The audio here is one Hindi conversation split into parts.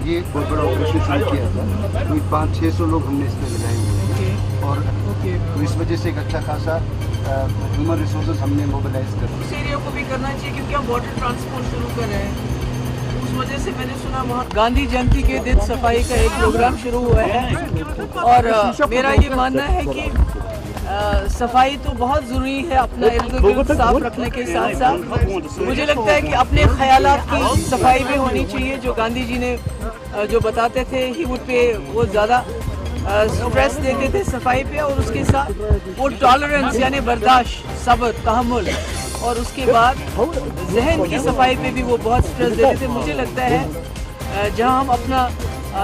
ये बहुत बड़ा ऑपरेशन शुरू किया था, कोई 500-600 लोग हमने इसमें लगाए हुए हैं और तो इस वजह से एक अच्छा खासा ह्यूमन रिसोर्सेज हमने मोबिलाइज कर दिया। उस एरिया को भी करना चाहिए क्योंकि हम वाटर ट्रांसपोर्ट शुरू कर रहे हैं, उस वजह से मैंने सुना वहाँ गांधी जयंती के दिन सफाई का एक प्रोग्राम शुरू हुआ है और मेरा ये मानना है कि सफाई तो बहुत ज़रूरी है, अपना इर्द गिर्द साफ रखने के साथ साथ मुझे लगता है कि अपने ख्यालात की सफाई भी होनी चाहिए। जो गांधी जी ने जो बताते थे ही वुड पे वो ज़्यादा स्ट्रेस देते थे सफाई पे और उसके साथ वो टॉलरेंस यानी बर्दाश्त, सब्र, तहम्मुल और उसके बाद जहन की सफाई पे भी वो बहुत स्ट्रेस देते थे। मुझे लगता है जहां हम अपना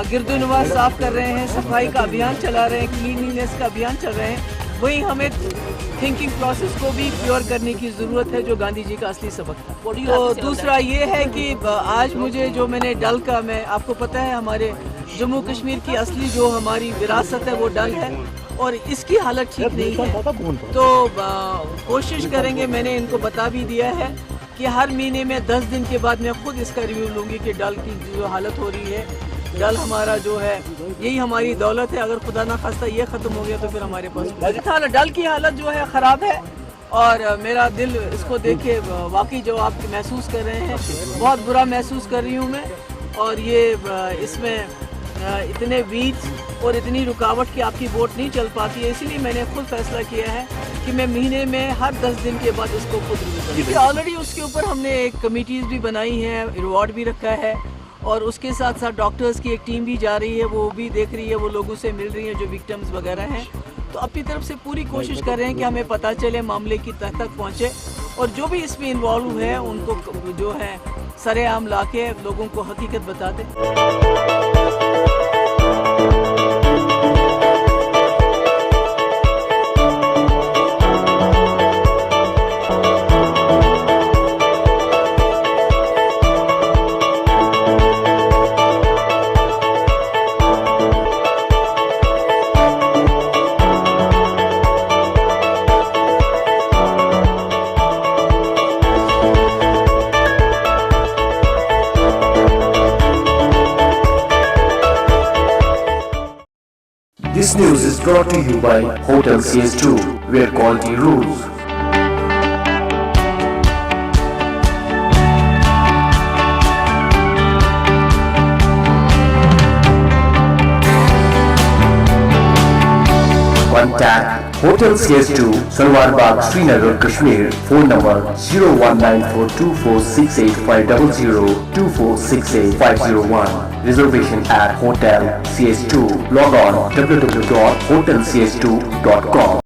गिरदोनवाज साफ कर रहे हैं, सफाई का अभियान चला रहे हैं, क्लीनलीनेस का अभियान चल रहे हैं, वहीं हमें थिंकिंग प्रोसेस को भी प्योर करने की ज़रूरत है जो गांधी जी का असली सबक था। तो दूसरा ये है कि आज मुझे जो मैंने डल का, मैं आपको पता है हमारे जम्मू कश्मीर की असली जो हमारी विरासत है वो डल है और इसकी हालत ठीक नहीं है, तो कोशिश करेंगे, मैंने इनको बता भी दिया है कि हर महीने में 10 दिन के बाद मैं खुद इसका रिव्यू लूँगी कि डल की जो हालत हो रही है। डल हमारा जो है यही हमारी दौलत है, अगर खुदा ना खास्ता ये ख़त्म हो गया तो फिर हमारे पास डल की हालत जो है ख़राब है और मेरा दिल इसको देख के वाकई जो आप महसूस कर रहे हैं बहुत बुरा महसूस कर रही हूँ मैं। और ये इसमें इतने वीड्स और इतनी रुकावट की आपकी वोट नहीं चल पाती है, इसीलिए मैंने खुद फैसला किया है कि मैं महीने में हर 10 दिन के बाद इसको खुद रिव्यू करूँगी। ऑलरेडी उसके ऊपर हमने एक कमिटीज़ भी बनाई हैं, रिवॉर्ड भी रखा है और उसके साथ साथ डॉक्टर्स की एक टीम भी जा रही है, वो भी देख रही है, वो लोगों से मिल रही है जो विक्टिम्स वगैरह हैं। तो अपनी तरफ से पूरी कोशिश कर रहे हैं कि हमें पता चले, मामले की तह तक पहुँचे और जो भी इसमें इन्वॉल्व है उनको जो है सरेआम ला के लोगों को हकीकत बता दें। This news is brought to you by Hotel CS2, where quality rules. Contact Hotel CS2, Salwar Bagh, Srinagar, Kashmir. Phone number 01942468500 2468 Reservation at Hotel CS2. Log on www.hotelcs2.com.